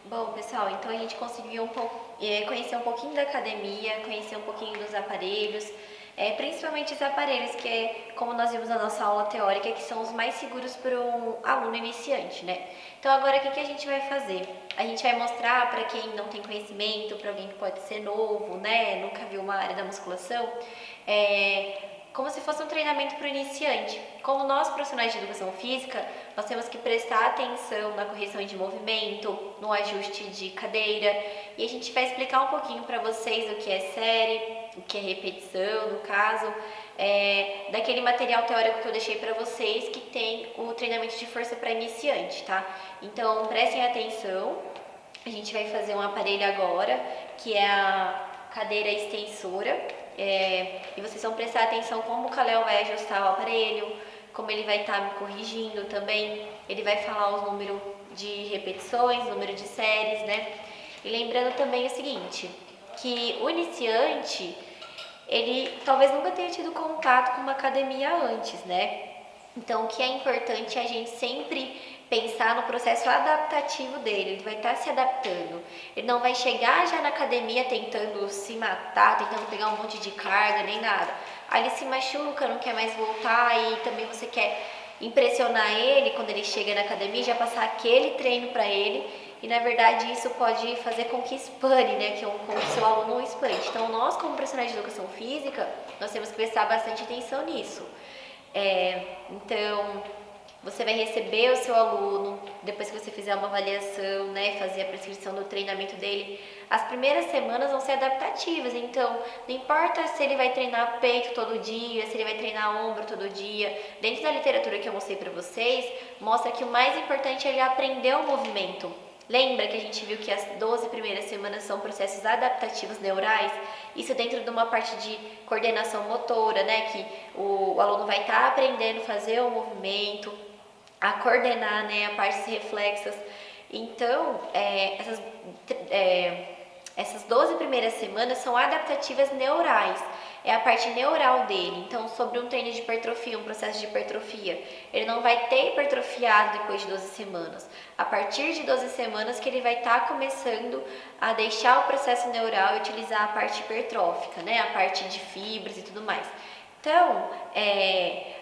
Bom, pessoal, então a gente conseguiu conhecer um pouquinho da academia, conhecer um pouquinho dos aparelhos, principalmente os aparelhos que, como nós vimos na nossa aula teórica, que são os mais seguros para um aluno iniciante, né? Então agora o que a gente vai fazer? A gente vai mostrar para quem não tem conhecimento, para alguém que pode ser novo, né? Nunca viu uma área da musculação, como se fosse um treinamento para o iniciante. Como nós, profissionais de educação física, nós temos que prestar atenção na correção de movimento, no ajuste de cadeira, e a gente vai explicar um pouquinho para vocês o que é série, o que é repetição, no caso, daquele material teórico que eu deixei para vocês, que tem o treinamento de força para iniciante, tá? Então, prestem atenção, a gente vai fazer um aparelho agora, que é a cadeira extensora, e vocês vão prestar atenção como o Kalel vai ajustar o aparelho, como ele vai estar me corrigindo também, ele vai falar os números de repetições, número de séries, né? E lembrando também o seguinte, que o iniciante, ele talvez nunca tenha tido contato com uma academia antes, né? Então, o que é importante é a gente sempre pensar no processo adaptativo dele, ele vai estar se adaptando. Ele não vai chegar já na academia tentando se matar, tentando pegar um monte de carga, nem nada. Aí ele se machuca, não quer mais voltar e também você quer impressionar ele quando ele chega na academia, já passar aquele treino para ele. E na verdade isso pode fazer com que espane, né? Com que o seu aluno espante. Então nós, como profissionais de educação física, nós temos que prestar bastante atenção nisso. Então, você vai receber o seu aluno, depois que você fizer uma avaliação, né, fazer a prescrição do treinamento dele, as primeiras semanas vão ser adaptativas, então não importa se ele vai treinar peito todo dia, se ele vai treinar ombro todo dia, dentro da literatura que eu mostrei para vocês, mostra que o mais importante é ele aprender o movimento. Lembra que a gente viu que as 12 primeiras semanas são processos adaptativos neurais? Isso dentro de uma parte de coordenação motora, né? Que o aluno vai estar aprendendo a fazer o movimento, a coordenar, né? A parte reflexas. Então, essas 12 primeiras semanas são adaptativas neurais, é a parte neural dele. Então, sobre um treino de hipertrofia, um processo de hipertrofia, ele não vai ter hipertrofiado depois de 12 semanas. A partir de 12 semanas que ele vai estar começando a deixar o processo neural e utilizar a parte hipertrófica, né? A parte de fibras e tudo mais. Então,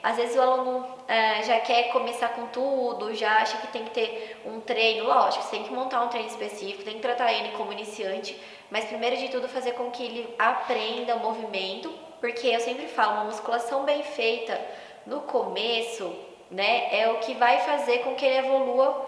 às vezes o aluno já quer começar com tudo, já acha que tem que ter um treino, lógico, você tem que montar um treino específico, tem que tratar ele como iniciante, mas primeiro de tudo fazer com que ele aprenda o movimento, porque eu sempre falo, uma musculação bem feita no começo, né, é o que vai fazer com que ele evolua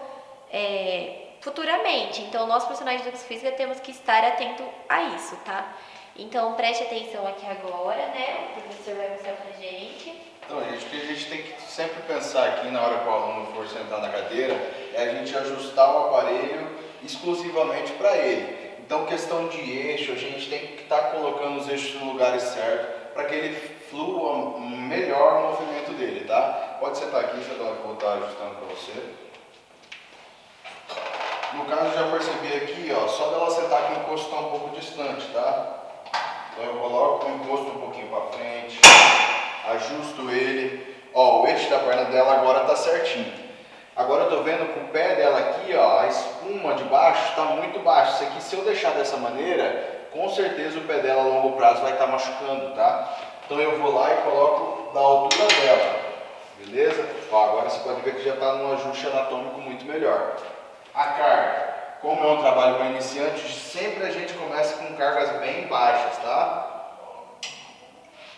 futuramente. Então, nós profissionais de educação física temos que estar atento a isso, tá? Então, preste atenção aqui agora, né? O professor vai mostrar pra gente. Então, gente, o que a gente tem que sempre pensar aqui na hora que o aluno for sentar na cadeira é a gente ajustar o aparelho exclusivamente para ele. Então, questão de eixo, a gente tem que estar colocando os eixos no lugar certo para que ele flua melhor o movimento dele, tá? Pode sentar aqui, Isabela, que eu vou estar ajustando para você. No caso, já percebi aqui, ó, só dela sentar que o encosto está um pouco distante, tá? Então eu coloco o encosto um pouquinho para frente, ajusto ele. Ó, o eixo da perna dela agora está certinho. Agora eu estou vendo que o pé dela aqui, ó, a espuma de baixo está muito baixa. Isso aqui, se eu deixar dessa maneira, com certeza o pé dela a longo prazo vai estar machucando, tá? Então eu vou lá e coloco da altura dela, beleza? Ó, agora você pode ver que já está num ajuste anatômico muito melhor. A carga. Como é um trabalho para iniciantes, sempre a gente começa com cargas bem baixas, tá?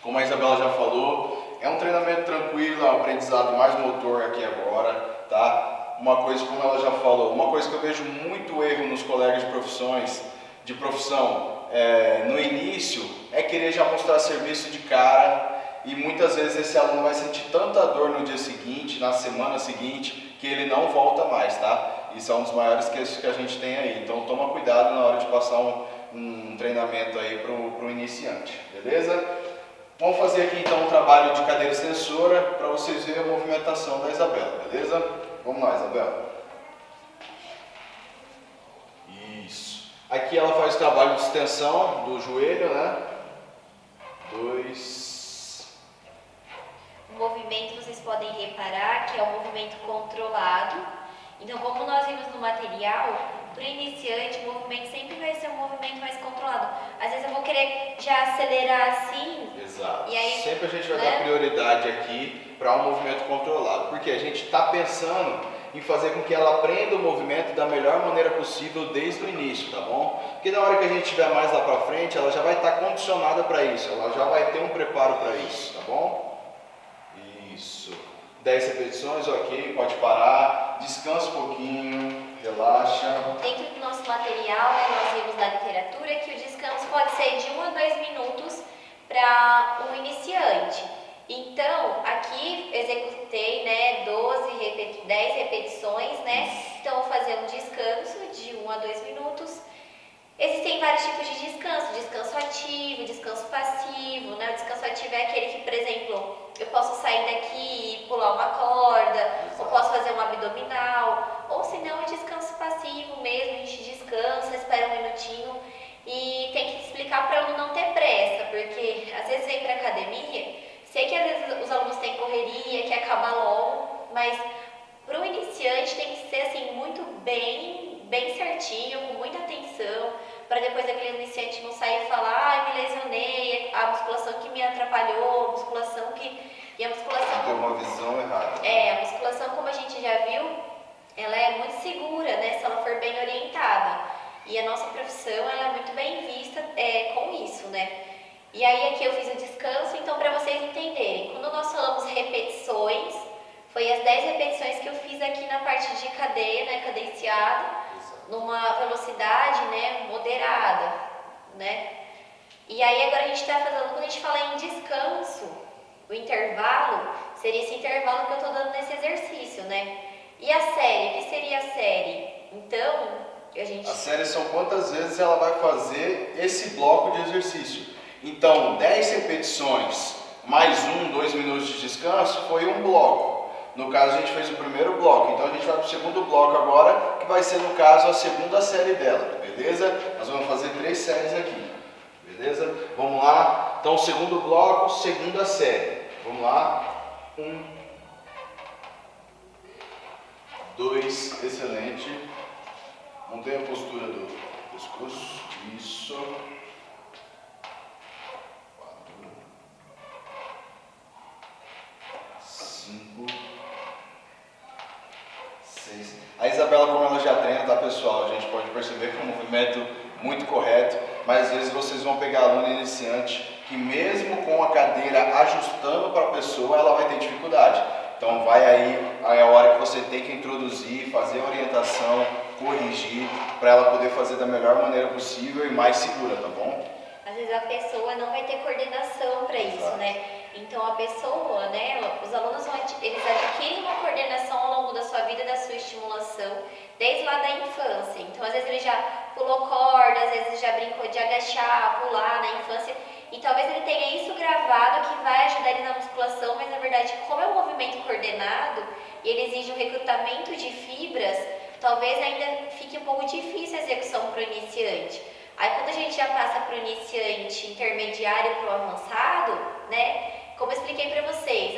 Como a Isabela já falou, é um treinamento tranquilo, é um aprendizado mais motor aqui agora, tá? Uma coisa, como ela já falou, uma coisa que eu vejo muito erro nos colegas de profissão, no início, é querer já mostrar serviço de cara e muitas vezes esse aluno vai sentir tanta dor no dia seguinte, na semana seguinte, que ele não volta mais, tá? Isso é um dos maiores queixos que a gente tem aí. Então toma cuidado na hora de passar um treinamento aí para o iniciante, beleza? Vamos fazer aqui então um trabalho de cadeira extensora para vocês verem a movimentação da Isabela, beleza? Vamos lá, Isabela. Isso. Aqui ela faz o trabalho de extensão do joelho, né? 2. O movimento vocês podem reparar que é um movimento controlado. Então, como nós vimos no material, para o iniciante, o movimento sempre vai ser um movimento mais controlado. Às vezes eu vou querer já acelerar assim. Exato. E aí, sempre a gente vai né? dar prioridade aqui para um movimento controlado, porque a gente está pensando em fazer com que ela aprenda o movimento da melhor maneira possível desde o início, tá bom? Porque na hora que a gente estiver mais lá para frente, ela já vai estar condicionada para isso, ela já vai ter um preparo para isso, tá bom? Isso. 10 repetições, ok, pode parar, descansa um pouquinho, relaxa. Dentro do nosso material, né, nós vimos da literatura que o descanso pode ser de 1 a 2 minutos para um iniciante. Então, aqui executei, né, 10 repetições, né? Então, vou fazer um descanso de 1 a 2 minutos. Existem vários tipos de descanso, descanso ativo, descanso passivo, né? O descanso ativo é aquele que, por exemplo, eu posso sair daqui e pular uma corda, ou posso fazer um abdominal, ou se não, é descanso passivo mesmo, a gente descansa, espera um minutinho e tem que explicar para o aluno não ter pressa, porque às vezes vem para academia, sei que às vezes os alunos têm correria, que acaba logo, mas para o iniciante tem que ser assim muito bem certinho, com muita atenção, para depois aquele iniciante não sair e falar, ai, me lesionei, a musculação que me atrapalhou, a musculação que... E a musculação... Tem uma visão errada. A musculação, como a gente já viu, ela é muito segura, né, se ela for bem orientada. E a nossa profissão, ela é muito bem vista com isso, né. E aí aqui eu fiz o descanso, então para vocês entenderem, quando nós falamos repetições, foi as 10 repetições que eu fiz aqui na parte de cadeia, né, cadenciada, numa velocidade, né, moderada, né? E aí agora a gente está fazendo, quando a gente fala em descanso, o intervalo seria esse intervalo que eu estou dando nesse exercício, né? E a série, o que seria a série? Então, A série são quantas vezes ela vai fazer esse bloco de exercício. Então, 10 repetições mais 1, 2 minutos de descanso foi um bloco. No caso, a gente fez o primeiro bloco, então a gente vai para o segundo bloco agora, que vai ser, no caso, a segunda série dela, beleza? Nós vamos fazer 3 séries aqui, beleza? Vamos lá. Então, segundo bloco, segunda série. Vamos lá. 1, 2, excelente. Mantenha a postura do pescoço. Isso. 4, 5, 6. A Isabela, como ela já treina, tá, pessoal? A gente pode perceber que é um movimento muito correto, mas às vezes vocês vão pegar aluno iniciante que mesmo com a cadeira ajustando para a pessoa, ela vai ter dificuldade. Então vai aí a hora que você tem que introduzir, fazer a orientação, corrigir, para ela poder fazer da melhor maneira possível e mais segura, tá bom? Às vezes a pessoa não vai ter coordenação para isso, né? Então a pessoa, né, os alunos eles adquirem uma coordenação ao longo da sua vida, da sua estimulação, desde lá da infância. Então às vezes ele já pulou corda, às vezes já brincou de agachar, pular na infância. E talvez ele tenha isso gravado que vai ajudar ele na musculação, mas na verdade, como é um movimento coordenado e ele exige um recrutamento de fibras, talvez ainda fique um pouco difícil a execução para o iniciante. Aí quando a gente já passa para o iniciante intermediário para o avançado, né? Como eu expliquei para vocês,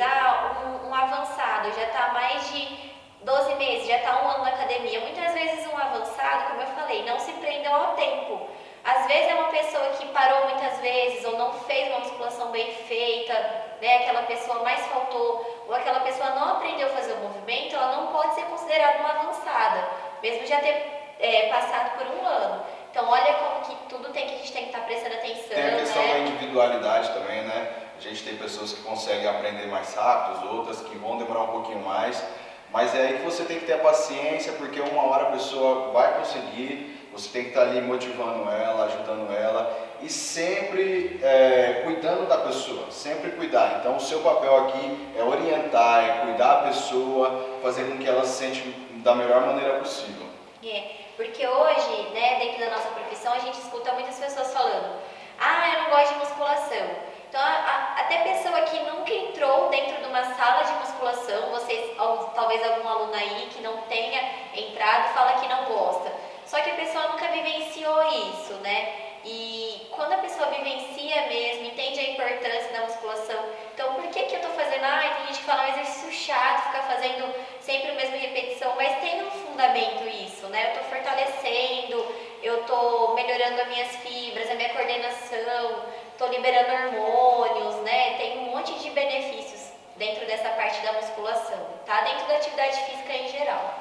um avançado já está há mais de 12 meses, já está 1 ano na academia. Muitas vezes um avançado, como eu falei, não se prendeu ao tempo. Às vezes é uma pessoa que parou muitas vezes ou não fez uma musculação bem feita, né? Aquela pessoa mais faltou, ou aquela pessoa não aprendeu a fazer o movimento, ela não pode ser considerada uma avançada, mesmo já ter passado por 1 ano. Então olha como que tudo a gente tem que estar prestando atenção. Tem a questão né? da individualidade também, né? A gente tem pessoas que conseguem aprender mais rápido, outras que vão demorar um pouquinho mais. Mas é aí que você tem que ter a paciência, porque uma hora a pessoa vai conseguir, você tem que estar ali motivando ela, ajudando ela e sempre cuidando da pessoa, sempre cuidar. Então o seu papel aqui é orientar, é cuidar a pessoa, fazer com que ela se sente da melhor maneira possível. Porque hoje, né, dentro da nossa profissão, a gente escuta muitas pessoas falando: ah, eu não gosto de musculação. Então, até pessoa que nunca entrou dentro de uma sala de musculação, vocês, talvez algum aluno aí que não tenha entrado, fala que não gosta. Só que a pessoa nunca vivenciou isso, né? E quando a pessoa vivencia mesmo, entende a importância da musculação, então por que eu tô fazendo? Tem gente que fala um exercício chato, ficar fazendo sempre a mesma repetição, mas tem um fundamento isso, né? Eu tô fortalecendo, tô melhorando as minhas fibras, a minha coordenação, tô liberando hormônios, né? Tem um monte de benefícios dentro dessa parte da musculação, tá? Dentro da atividade física em geral.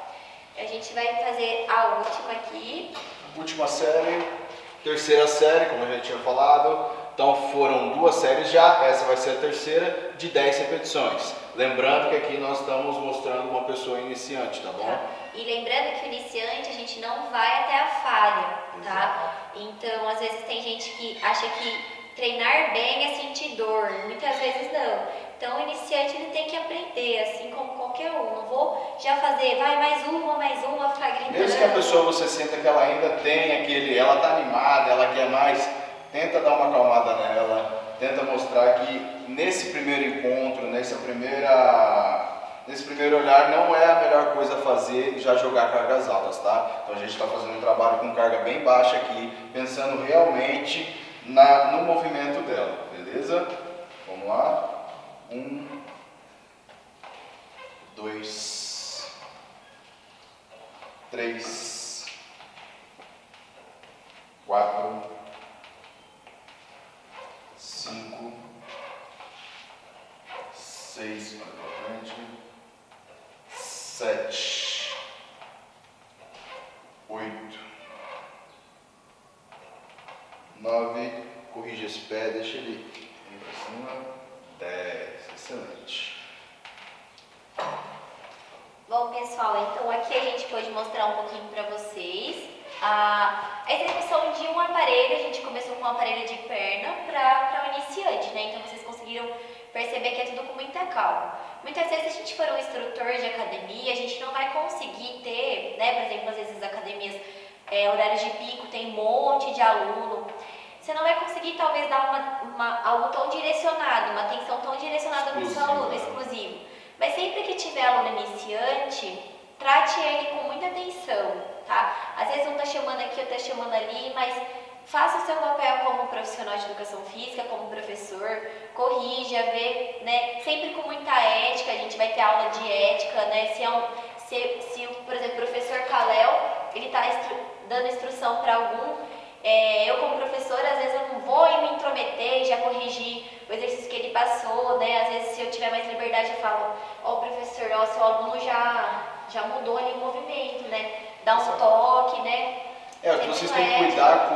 A gente vai fazer a última aqui. Última série, terceira série, como a gente tinha falado. Então foram 2 séries já, essa vai ser a terceira, de 10 repetições. Lembrando que aqui nós estamos mostrando uma pessoa iniciante, tá bom? Tá. E lembrando que o iniciante a gente não vai até a falha, tá? Então, às vezes tem gente que acha que treinar bem é sentir dor, muitas vezes não. Então, o iniciante ele tem que aprender, assim como qualquer um. Não vou já fazer, vai mais uma, ficar gritando. Mesmo que a pessoa você sinta que ela ainda tem ela tá animada, ela quer mais, tenta dar uma acalmada nela, tenta mostrar que nesse primeiro encontro, nesse primeiro olhar, não é a melhor coisa a fazer já jogar cargas altas, tá? Então a gente está fazendo um trabalho com carga bem baixa aqui, pensando realmente no movimento dela, beleza? Vamos lá. 1, 2, 3, 4, 5, 6, 7, 8, 9, corrige esse pé, deixa ele ir para cima, 10, excelente. Bom, pessoal, então aqui a gente pode mostrar um pouquinho para vocês a execução de um aparelho. A gente começou com um aparelho de perna para o iniciante, né? Então vocês conseguiram perceber que é tudo com muita calma. Muitas vezes, se a gente for um instrutor de academia, a gente não vai conseguir ter, né? Por exemplo, às vezes as academias, horários de pico, tem um monte de aluno. Você não vai conseguir, talvez, dar algo tão direcionado, uma atenção tão direcionada no seu aluno, exclusivo. Mas sempre que tiver aluno iniciante, trate ele com muita atenção, tá? Às vezes um tá chamando aqui, outro tá chamando ali, mas faça o seu papel como profissional de educação física, como professor, corrija, vê, né? Sempre com muita ética, a gente vai ter aula de ética, né? Se por exemplo, o professor Kalel, ele tá dando instrução para algum, eu como professora, às vezes eu não vou me intrometer, já corrigir o exercício que ele passou, né? Às vezes, se eu tiver mais liberdade, eu falo, professor, seu aluno já mudou ali o movimento, né? Dá um toque, né? O que vocês têm que cuidar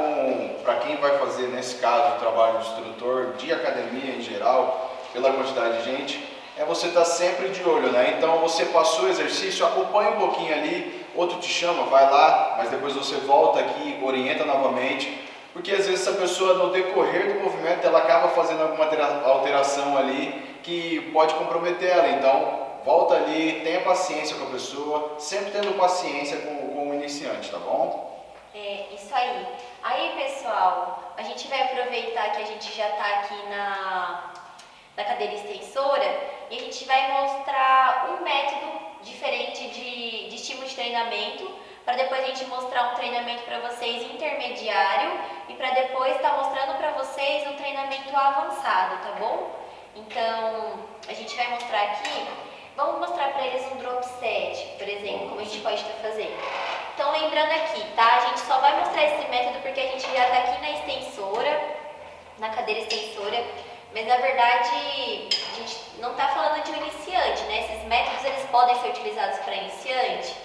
para quem vai fazer, nesse caso, o trabalho de instrutor, de academia em geral, pela quantidade de gente, é você estar sempre de olho, né? Então, você passou o exercício, acompanha um pouquinho ali, outro te chama, vai lá, mas depois você volta aqui, orienta novamente, porque às vezes essa pessoa, no decorrer do movimento, ela acaba fazendo alguma alteração ali que pode comprometer ela. Então, volta ali, tenha paciência com a pessoa, sempre tendo paciência com o iniciante, tá bom? Isso aí. Aí, pessoal, a gente vai aproveitar que a gente já está aqui na cadeira extensora e a gente vai mostrar um método diferente de estímulo de treinamento, para depois a gente mostrar um treinamento para vocês intermediário e para depois estar mostrando para vocês um treinamento avançado, tá bom? Então, a gente vai mostrar aqui, vamos mostrar para eles um drop set, por exemplo, como a gente pode estar fazendo. Então, lembrando aqui, tá? A gente só vai mostrar esse método porque a gente já está aqui na extensora, na cadeira extensora, mas na verdade a gente não está falando de um iniciante, né? Esses métodos eles podem ser utilizados para iniciante?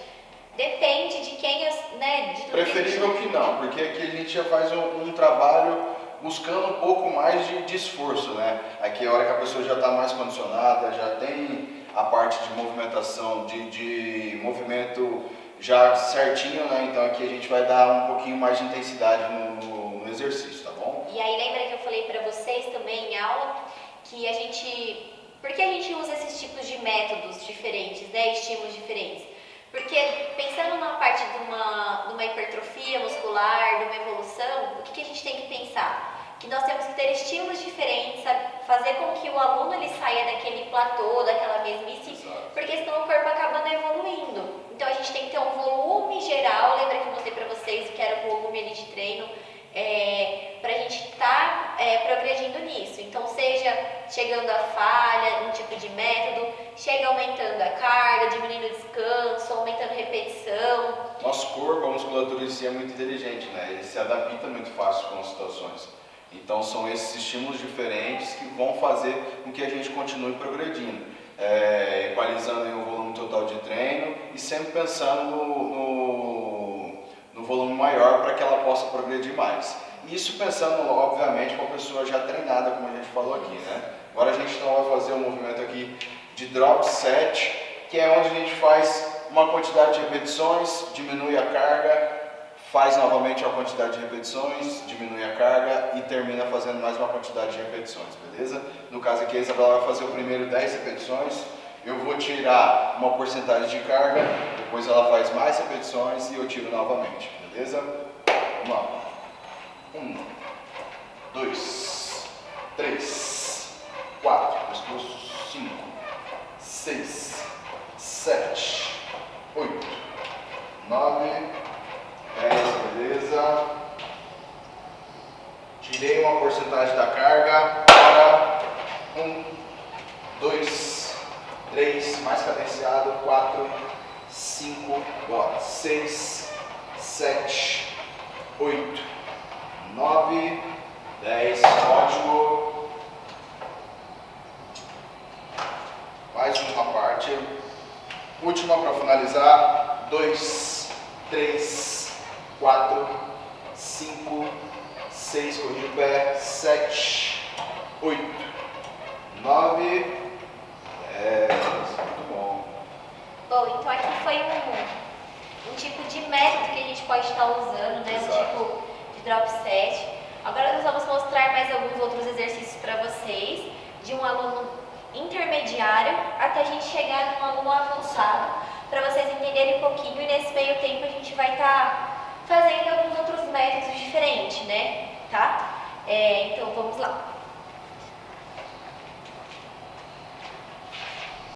Depende de quem, né? De tudo preferível que não, porque aqui a gente já faz um trabalho buscando um pouco mais de esforço, né? Aqui é a hora que a pessoa já está mais condicionada, já tem a parte de movimentação, de movimento já certinho, né? Então aqui a gente vai dar um pouquinho mais de intensidade no exercício, tá bom? E aí lembra que eu falei para vocês também em aula que por que a gente usa esses tipos de métodos diferentes, né? Estímulos diferentes? Porque pensando na parte de uma hipertrofia muscular, de uma evolução, o que a gente tem que pensar? Que nós temos que ter estímulos diferentes, sabe? Fazer com que o aluno ele saia daquele platô, daquela mesmice, porque senão o corpo acaba não evoluindo. Então a gente tem que ter um volume geral, lembra que eu mostrei para vocês que era o volume ali de treino, para a gente estar progredindo nisso. Então seja chegando à falha, um tipo de método, chega aumentando a carga, diminuindo o descanso, aumentando a repetição. Nosso corpo, a musculatura musculatura em si é muito inteligente, né? Ele se adapta muito fácil com as situações. Então são esses estímulos diferentes que vão fazer com que a gente continue progredindo, equalizando o volume total de treino e sempre pensando no volume maior para que ela possa progredir mais. Isso pensando, obviamente, com a pessoa já treinada, como a gente falou aqui, né? Agora a gente então vai fazer um movimento aqui de drop set, que é onde a gente faz uma quantidade de repetições, diminui a carga, faz novamente a quantidade de repetições, diminui a carga e termina fazendo mais uma quantidade de repetições, beleza? No caso aqui a Isabela vai fazer o primeiro 10 repetições, eu vou tirar uma porcentagem de carga, depois ela faz mais repetições e eu tiro novamente, beleza? Vamos lá. 1, 2, 3, 4, pescoço, 5, 6, 7, 8, 9, 10, beleza? Tirei uma porcentagem da carga, para 1, 2, 3, mais cadenciado, 4, 5, 6, 7, 8, 9, 10, ótimo. Mais uma parte. Última para finalizar. 2, 3, 4, 5, 6, corrija o pé. 7, 8, 9, 10. Muito bom. Bom, então aqui foi um tipo de método que a gente pode estar usando, né? Exato. Um tipo de drop set. Agora nós vamos mostrar mais alguns outros exercícios para vocês, de um aluno intermediário até a gente chegar num aluno avançado, para vocês entenderem um pouquinho, e nesse meio tempo a gente vai estar fazendo alguns outros métodos diferentes, né? Tá? Então vamos lá.